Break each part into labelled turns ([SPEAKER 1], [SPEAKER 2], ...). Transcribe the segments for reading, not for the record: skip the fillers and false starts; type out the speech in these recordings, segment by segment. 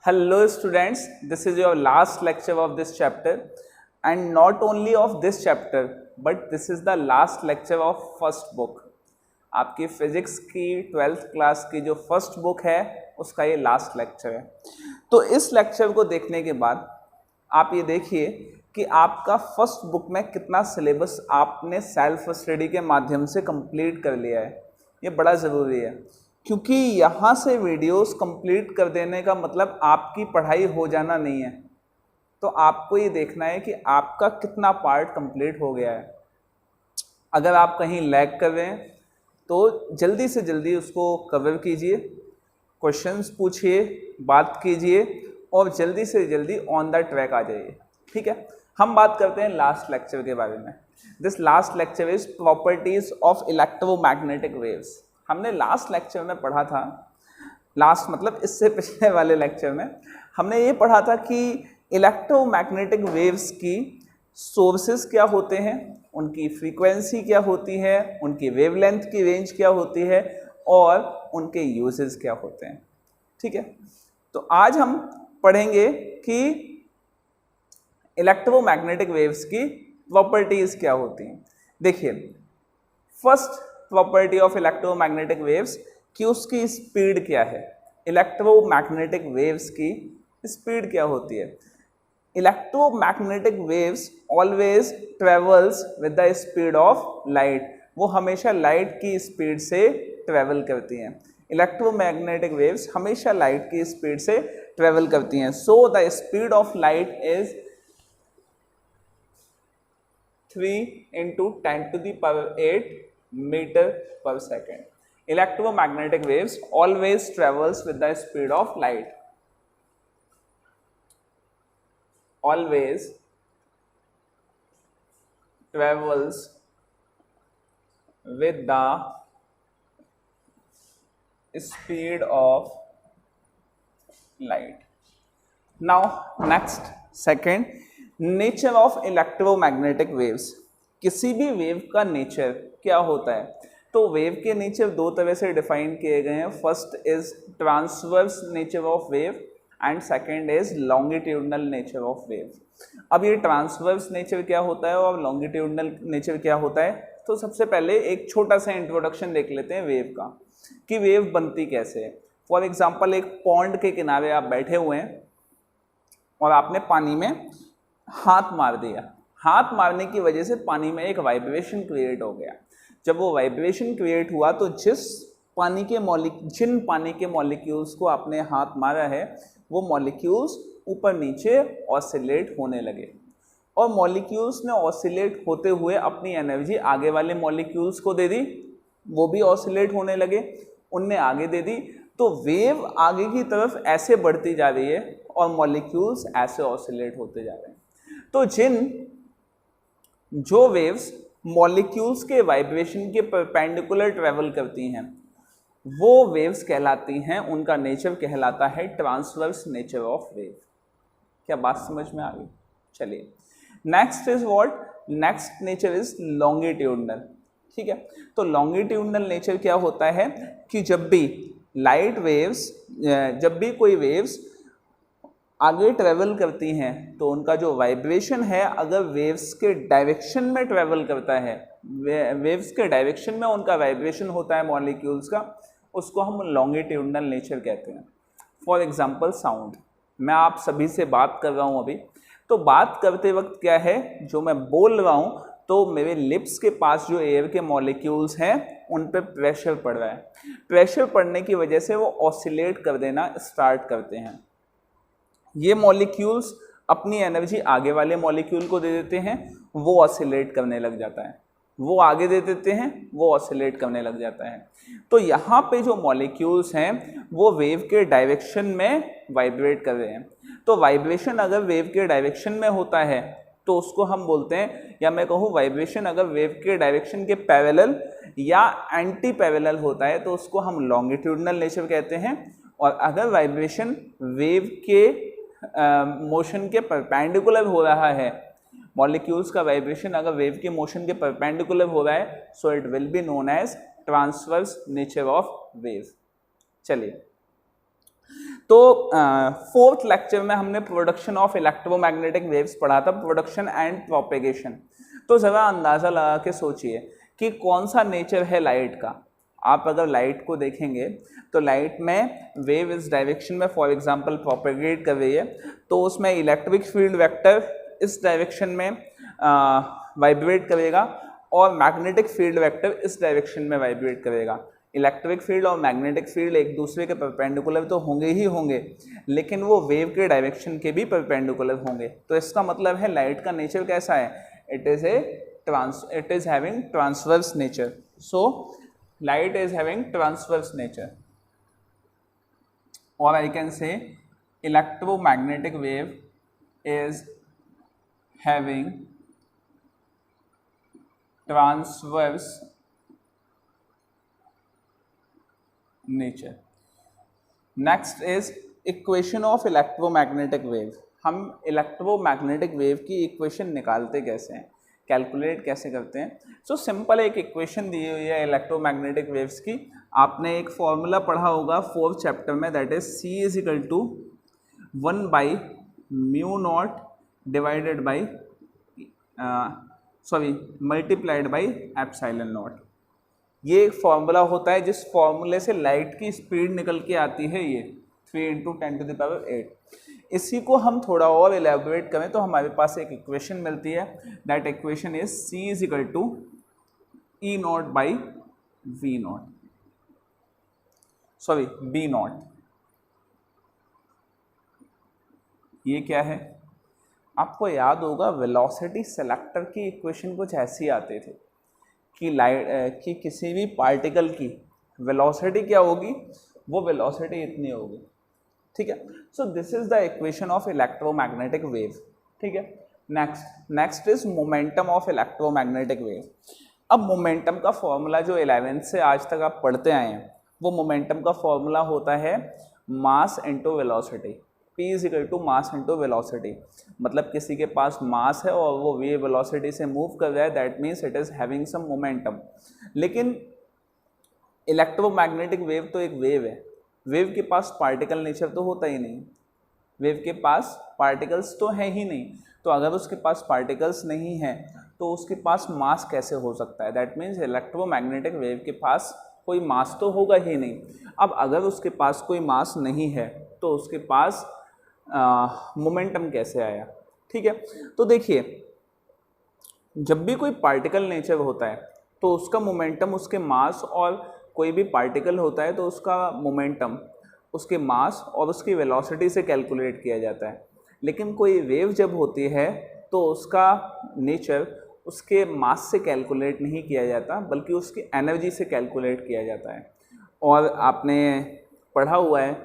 [SPEAKER 1] Hello students, this is your last lecture of this chapter and not only of this chapter but this is the last lecture of first book. आपकी physics की 12th class की जो first book है उसका ये last lecture है। तो इस लेक्चर को देखने के बाद आप ये देखिए कि आपका फर्स्ट बुक में कितना सिलेबस आपने सेल्फ स्टडी के माध्यम से कंप्लीट कर लिया है। ये बड़ा ज़रूरी है क्योंकि यहाँ से वीडियोस कंप्लीट कर देने का मतलब आपकी पढ़ाई हो जाना नहीं है। तो आपको ये देखना है कि आपका कितना पार्ट कंप्लीट हो गया है। अगर आप कहीं लैग कर रहे हैं तो जल्दी से जल्दी उसको कवर कीजिए, क्वेश्चंस पूछिए, बात कीजिए और जल्दी से जल्दी ऑन द ट्रैक आ जाइए। ठीक है, हम बात करते हैं लास्ट लेक्चर के बारे में। This last lecture is properties of electromagnetic waves. हमने लास्ट लेक्चर में पढ़ा था, लास्ट मतलब इससे पिछले वाले लेक्चर में हमने ये पढ़ा था कि इलेक्ट्रोमैग्नेटिक वेव्स की सोर्सेस क्या होते हैं, उनकी फ्रीक्वेंसी क्या होती है, उनकी वेवलेंथ की रेंज क्या होती है और उनके यूजेस क्या होते हैं। ठीक है, तो आज हम पढ़ेंगे कि इलेक्ट्रोमैग्नेटिक वेव्स की प्रॉपर्टीज क्या होती हैं। देखिए, first property of electromagnetic waves कि उसकी स्पीड क्या है। इलेक्ट्रोमैग्नेटिक वेव्स की स्पीड क्या होती है। Electromagnetic waves always travels with the speed of light. वो हमेशा लाइट की स्पीड से ट्रेवल करती हैं। इलेक्ट्रोमैग्नेटिक वेव्स हमेशा लाइट की स्पीड से ट्रेवल करती हैं। So the speed of light is 3 × 10⁸ meter per second. Electromagnetic waves always travels with the speed of light. Always travels with the speed of light. Now next, second, nature of electromagnetic waves. किसी भी wave का nature क्या होता है। तो wave के nature दो तरह से डिफाइन किए गए हैं। First is transverse nature of wave and second is longitudinal nature of wave. अब ये ट्रांसवर्स नेचर क्या होता है और लॉन्गिट्यूडनल नेचर क्या होता है, तो सबसे पहले एक छोटा सा इंट्रोडक्शन देख लेते हैं वेव का कि वेव बनती कैसे है। फॉर एग्जाम्पल, एक पॉन्ड के किनारे आप बैठे हुए हैं और आपने पानी में हाथ मार दिया। हाथ मारने की वजह से पानी में एक वाइब्रेशन क्रिएट हो गया। जब वो वाइब्रेशन क्रिएट हुआ तो जिन पानी के मॉलिक्यूल्स को आपने हाथ मारा है वो मॉलिक्यूल्स ऊपर नीचे ऑसिलेट होने लगे और मॉलिक्यूल्स ने ऑसिलेट होते हुए अपनी एनर्जी आगे वाले मॉलिक्यूल्स को दे दी, वो भी ऑसिलेट होने लगे, उनने आगे दे दी। तो वेव आगे की तरफ ऐसे बढ़ती जा रही है और मॉलिक्यूल्स ऐसे ऑसिलेट होते जा रहे हैं। तो जो वेव्स मॉलिक्यूल्स के वाइब्रेशन के परपेंडिकुलर ट्रेवल करती हैं वो वेव्स कहलाती हैं, उनका नेचर कहलाता है ट्रांसवर्स नेचर ऑफ वेव। क्या बात समझ में आ गई? चलिए, next is what, next nature is longitudinal. ठीक है, तो लॉन्गिट्यूडनल नेचर क्या होता है कि जब भी कोई वेव्स आगे ट्रेवल करती हैं तो उनका जो वाइब्रेशन है अगर वेव्स के डायरेक्शन में ट्रेवल करता है, वेव्स के डायरेक्शन में उनका वाइब्रेशन होता है मॉलिक्यूल्स का, उसको हम लॉन्गिट्यूडनल नेचर कहते हैं। फॉर एग्जांपल साउंड, मैं आप सभी से बात कर रहा हूँ अभी, तो बात करते वक्त क्या है, जो मैं बोल रहा हूँ तो मेरे लिप्स के पास जो एयर के मॉलिक्यूल्स हैं उन पर प्रेशर पड़ रहा है। प्रेशर पड़ने की वजह से वो ऑसिलेट कर देना स्टार्ट करते हैं। ये मॉलिक्यूल्स अपनी एनर्जी आगे वाले मॉलिक्यूल को दे देते हैं, वो ऑसिलेट करने लग जाता है, वो आगे दे देते हैं, वो ऑसिलेट करने लग जाता है। तो यहाँ पे जो मॉलिक्यूल्स हैं वो वेव के डायरेक्शन में वाइब्रेट कर रहे हैं। तो वाइब्रेशन अगर वेव के डायरेक्शन में होता है तो उसको हम बोलते हैं, या मैं कहूँ वाइब्रेशन अगर वेव के डायरेक्शन के पैरेलल या एंटी पैरेलल होता है तो उसको हम लॉन्गिट्यूडनल नेचर कहते हैं। और अगर वाइब्रेशन वेव के मोशन के परपेंडिकुलर हो रहा है, मॉलिक्यूल्स का वाइब्रेशन अगर वेव के मोशन के परपेंडिकुलर हो रहा है, so it will be known as transverse nature of wave. चलिए, तो फोर्थ लेक्चर में हमने प्रोडक्शन ऑफ इलेक्ट्रोमैग्नेटिक वेव्स पढ़ा था, प्रोडक्शन एंड प्रोपेगेशन। तो ज़रा अंदाज़ा लगा के सोचिए कि कौन सा नेचर है लाइट का। आप अगर लाइट को देखेंगे तो लाइट में वेव इस डायरेक्शन में फॉर एग्जांपल प्रोपेगेट कर रही है, तो उसमें इलेक्ट्रिक फील्ड वेक्टर इस डायरेक्शन में वाइब्रेट करेगा और मैग्नेटिक फील्ड वेक्टर इस डायरेक्शन में वाइब्रेट करेगा। इलेक्ट्रिक फील्ड और मैग्नेटिक फील्ड एक दूसरे के परपेंडिकुलर तो होंगे ही होंगे, लेकिन वो वेव के डायरेक्शन के भी परपेंडिकुलर होंगे। तो इसका मतलब है लाइट का नेचर कैसा है, it is having transverse nature. So light is having transverse nature, और I can say electromagnetic wave is having transverse nature. Next is equation of electromagnetic wave. हम इलेक्ट्रोमैग्नेटिक वेव की इक्वेशन निकालते कैसे हैं, calculate कैसे करते हैं। सो सिंपल एक इक्वेशन दी हुई है इलेक्ट्रोमैग्नेटिक वेव्स की। आपने एक फॉर्मूला पढ़ा होगा 4th चैप्टर में, that is C is equal to 1/μ0 divided by multiplied by epsilon naught. ये एक फॉर्मूला होता है जिस फॉर्मूले से लाइट की स्पीड निकल के आती है, ये 3 × 10⁸। इसी को हम थोड़ा और एलैबोरेट करें तो हमारे पास एक इक्वेशन मिलती है, that equation is C is equal to E0 by V0, B0। ये क्या है, आपको याद होगा वेलोसिटी सेलेक्टर की इक्वेशन कुछ ऐसी आती थी कि लाइट कि किसी भी पार्टिकल की वेलोसिटी क्या होगी, वो वेलोसिटी इतनी होगी, ठीक है। So this is the equation of electromagnetic wave, ठीक है। Next is momentum of electromagnetic wave. अब मोमेंटम का फॉर्मूला जो 11th से आज तक आप पढ़ते आए हैं, वो मोमेंटम का फॉर्मूला होता है mass into velocity. P is equal to mass into velocity. मतलब किसी के पास मास है और वो वे वेलोसिटी से मूव कर रहा है, that means it is having some momentum. लेकिन इलेक्ट्रोमैग्नेटिक वेव तो एक वेव है, वेव के पास पार्टिकल नेचर तो होता ही नहीं, वेव के पास पार्टिकल्स तो हैं ही नहीं। तो अगर उसके पास पार्टिकल्स नहीं है तो उसके पास मास कैसे हो सकता है, दैट मीन्स इलेक्ट्रोमैग्नेटिक वेव के पास कोई मास तो होगा ही नहीं। अब अगर उसके पास कोई मास नहीं है तो उसके पास मोमेंटम कैसे आया, ठीक है। तो देखिए, जब भी कोई पार्टिकल नेचर होता है तो उसका मोमेंटम उसके मास, और कोई भी पार्टिकल होता है तो उसका मोमेंटम उसके मास और उसकी वेलोसिटी से कैलकुलेट किया जाता है। लेकिन कोई वेव जब होती है तो उसका नेचर उसके मास से कैलकुलेट नहीं किया जाता, बल्कि उसकी एनर्जी से कैलकुलेट किया जाता है। और आपने पढ़ा हुआ है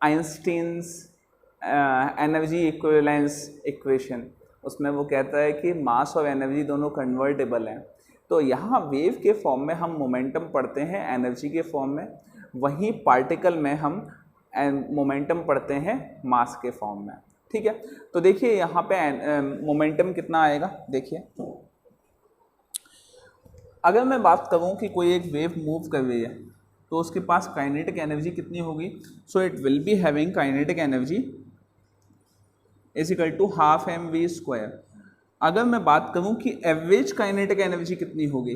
[SPEAKER 1] आइंस्टीन्स एनर्जी इक्विवेलेंस इक्वेशन, उसमें वो कहता है कि मास और एनर्जी दोनों कन्वर्टेबल हैं। तो यहाँ वेव के फॉर्म में हम मोमेंटम पढ़ते हैं एनर्जी के फॉर्म में, वहीं पार्टिकल में हम मोमेंटम पढ़ते हैं मास के फॉर्म में, ठीक है। तो देखिए यहाँ पे मोमेंटम कितना आएगा, देखिए अगर मैं बात करूँ कि कोई एक वेव मूव कर रही है तो उसके पास काइनेटिक एनर्जी कितनी होगी। So it will be having kinetic energy is equal to ½ mv²। अगर मैं बात करूं कि एवरेज काइनेटिक एनर्जी कितनी होगी,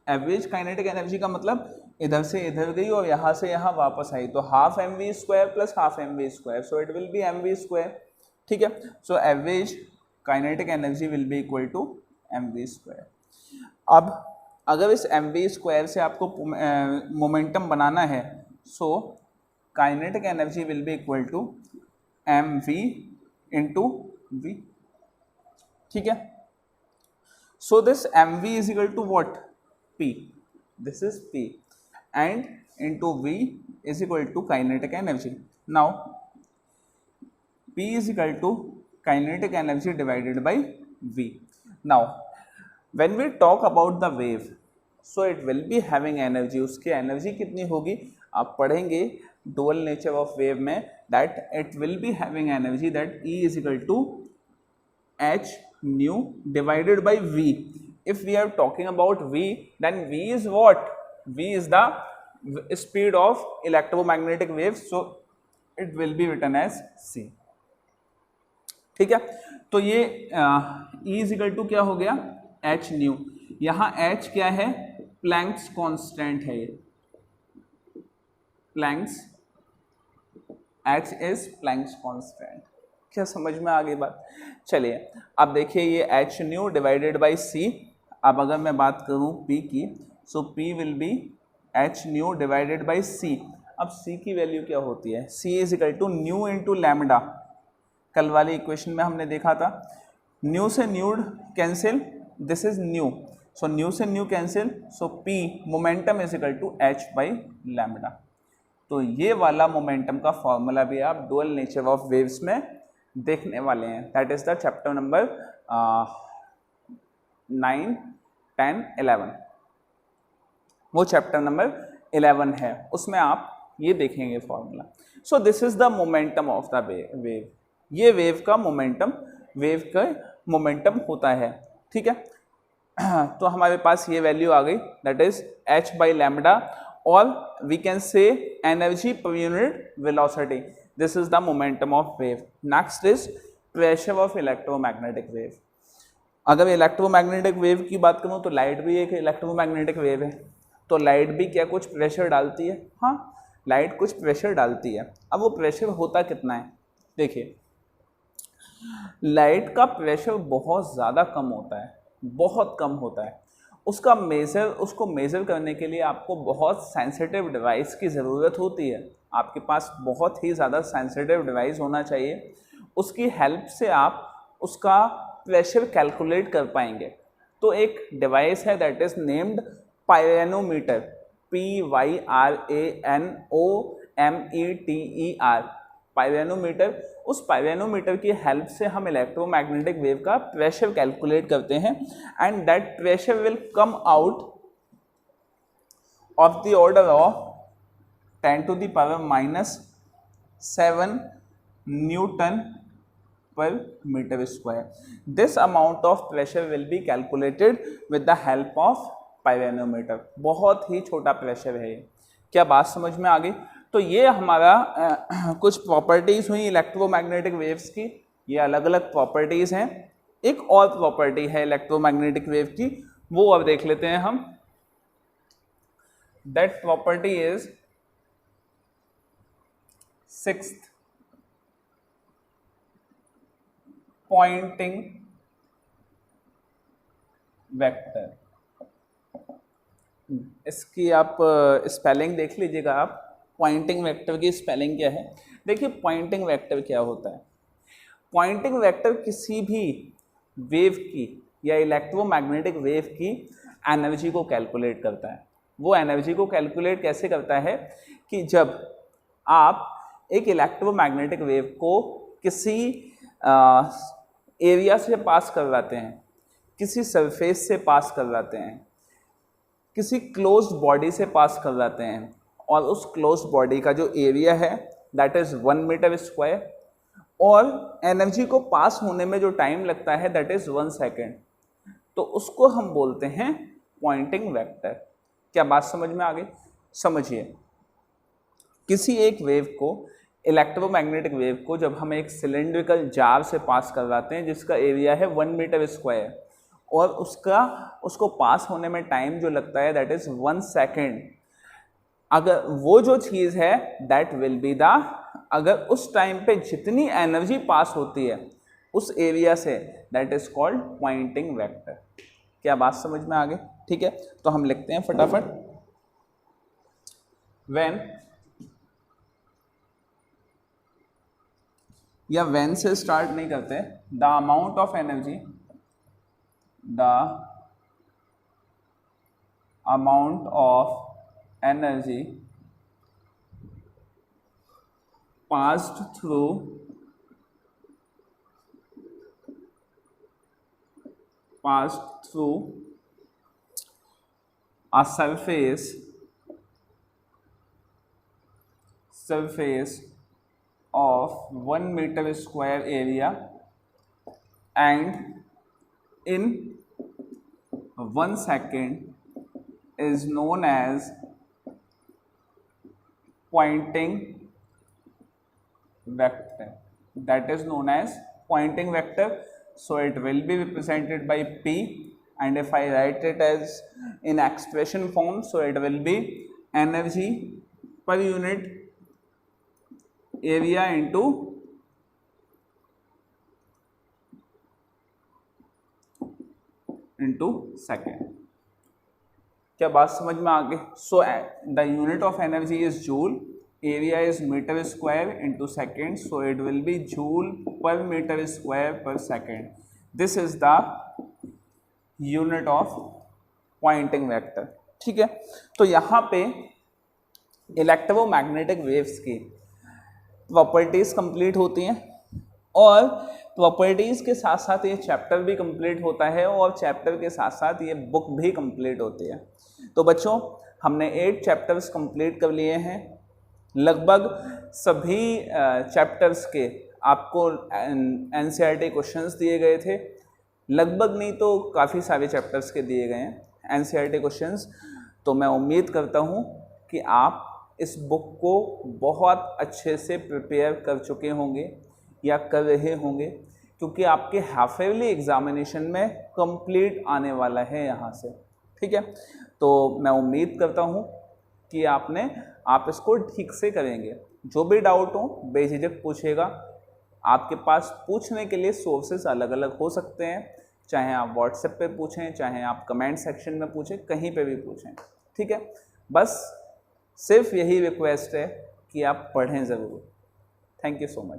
[SPEAKER 1] एवरेज काइनेटिक एनर्जी का मतलब इधर से इधर गई और यहाँ से यहाँ वापस आई, तो ½ mv² plus ½ mv², so it will be mv², ठीक है। So average kinetic energy will be equal to mv²। अब अगर इस mv² से आपको मोमेंटम बनाना है, so kinetic energy will be equal to mv into v, ठीक है। So this mv is equal to what, p, this is p, and into v is equal to kinetic energy. Now p is equal to kinetic energy divided by v। Now when we talk about the wave, so it will be having energy, उसकी energy कितनी होगी आप पढ़ेंगे dual nature of wave में, that it will be having energy that E is equal to h nu divided by v. If we are talking about v, then v is what, v is the speed of electromagnetic waves, so it will be written as C. ठीक है, तो ये E is equal to क्या हो गया, H new. यहाँ H क्या है, प्लैंक्स कांस्टेंट है, ये Planck's, h is Planck's constant. क्या समझ में आ गई बात? चलिए अब देखिए ये H nu divided by C. अब अगर मैं बात करूँ पी की, so P will be H nu divided by C. अब सी की वैल्यू क्या होती है, C is equal to nu into lambda. कल वाली इक्वेशन में हमने देखा था न्यू से न्यूड cancel, this is nu, so nu से nu cancel, so P momentum is equal to H by lambda. तो ये वाला मोमेंटम का फॉर्मूला भी आप डुअल नेचर ऑफ वेव्स में देखने वाले हैं। That is the chapter number 9, 10, 11, वो चैप्टर नंबर 11 है, उसमें आप ये देखेंगे formula. So this is the momentum of the wave. ये वेव का मोमेंटम होता है। ठीक है, तो हमारे पास ये वैल्यू आ गई, that is h by lambda, और we can say energy per unit velocity. This is the momentum of wave. Next is pressure of electromagnetic wave. अगर इलेक्ट्रोमैग्नेटिक वेव की बात करूँ तो लाइट भी एक इलेक्ट्रोमैग्नेटिक वेव है, तो लाइट भी क्या कुछ प्रेशर डालती है? हाँ, लाइट कुछ प्रेशर डालती है। अब वो प्रेशर होता कितना है, देखिए लाइट का प्रेशर बहुत ज़्यादा कम होता है, बहुत कम होता है। उसको मेज़र करने के लिए आपको बहुत सेंसिटिव डिवाइस की ज़रूरत होती है। आपके पास बहुत ही ज़्यादा सेंसिटिव डिवाइस होना चाहिए, उसकी हेल्प से आप उसका प्रेशर कैलकुलेट कर पाएंगे। तो एक डिवाइस है दैट इज़ नेम्ड पायरेनोमीटर, PYRANOMETER, पायरेनोमीटर। उस पायरेनोमीटर की हेल्प से हम इलेक्ट्रोमैग्नेटिक वेव का प्रेशर कैलकुलेट करते हैं, and that pressure will come out of the order of 10⁻⁻7 Newton per meter square. This amount of pressure will be calculated with the help of pyrometer. बहुत ही छोटा pressure है ये। क्या बात समझ में आ गई? तो ये हमारा कुछ प्रॉपर्टीज हुई इलेक्ट्रोमैग्नेटिक वेव्स की, ये अलग अलग प्रॉपर्टीज हैं। एक और प्रॉपर्टी है इलेक्ट्रोमैग्नेटिक वेव की, वो अब देख लेते हैं हम। That property is sixth, Poynting vector. इसकी आप स्पेलिंग देख लीजिएगा आप, पॉइंटिंग वेक्टर की स्पेलिंग क्या है। देखिए पॉइंटिंग वेक्टर क्या होता है। पॉइंटिंग वेक्टर किसी भी वेव की या इलेक्ट्रोमैग्नेटिक वेव की एनर्जी को कैलकुलेट करता है। वो एनर्जी को कैलकुलेट कैसे करता है कि जब आप एक इलेक्ट्रोमैग्नेटिक वेव को किसी एरिया से पास करवाते हैं, किसी सरफेस से पास करवाते हैं, किसी क्लोज्ड बॉडी से पास करवाते हैं, और उस क्लोज्ड बॉडी का जो एरिया है दैट इज 1 मीटर स्क्वायर, और एनर्जी को पास होने में जो टाइम लगता है दैट इज 1 सेकेंड, तो उसको हम बोलते हैं पॉइंटिंग वेक्टर। क्या बात समझ में आ गई? समझिए, किसी एक वेव को, इलेक्ट्रोमैग्नेटिक वेव को, जब हम एक सिलेंड्रिकल जार से पास करवाते हैं जिसका एरिया है 1 मीटर स्क्वायर, और उसको पास होने में टाइम जो लगता है दैट इज 1 सेकेंड, अगर वो जो चीज़ है दैट विल बी द, अगर उस टाइम पे जितनी एनर्जी पास होती है उस एरिया से, that is called Poynting vector. क्या बात समझ में आ गई? ठीक है, तो हम लिखते हैं फटाफट। व्हेन, या व्हेन से स्टार्ट नहीं करते, the amount of energy, the amount of energy passed through a surface of 1 meter square area and in 1 second is known as pointing vector, that is known as pointing vector. So it will be represented by P, and if I write it as in expression form, so it will be energy per unit area into second. क्या बात समझ में आ गई? So the unit of energy is joule, area is metre square into second, so it will be joule per metre square per second. This is the unit of Poynting vector. ठीक है, तो यहाँ पे इलेक्ट्रोमैग्नेटिक वेव्स की properties complete होती हैं, और properties के साथ साथ ये चैप्टर भी कंप्लीट होता है, और चैप्टर के साथ साथ ये बुक भी कंप्लीट होती है. तो बच्चों, हमने 8 चैप्टर्स कंप्लीट कर लिए हैं. लगभग सभी चैप्टर्स के आपको एनसीईआरटी क्वेश्चंस दिए गए थे. लगभग नहीं तो काफ़ी सारे चैप्टर्स के दिए गए हैं एनसीईआरटी क्वेश्चंस. तो मैं उम्मीद करता हूँ कि आप इस बुक को बहुत अच्छे से प्रिपेयर कर चुके होंगे या कर रहे होंगे, क्योंकि आपके हाफ ईयरली एग्जामिनेशन में कंप्लीट आने वाला है यहाँ से. ठीक है, तो मैं उम्मीद करता हूँ कि आप इसको ठीक से करेंगे. जो भी डाउट हो बेझिझक पूछेगा. आपके पास पूछने के लिए सोर्सेस अलग अलग हो सकते हैं, चाहे आप व्हाट्सएप पे पूछें, चाहे आप कमेंट सेक्शन में पूछें, कहीं पे भी पूछें. ठीक है, बस सिर्फ यही रिक्वेस्ट है कि आप पढ़ें ज़रूर. Thank you so much.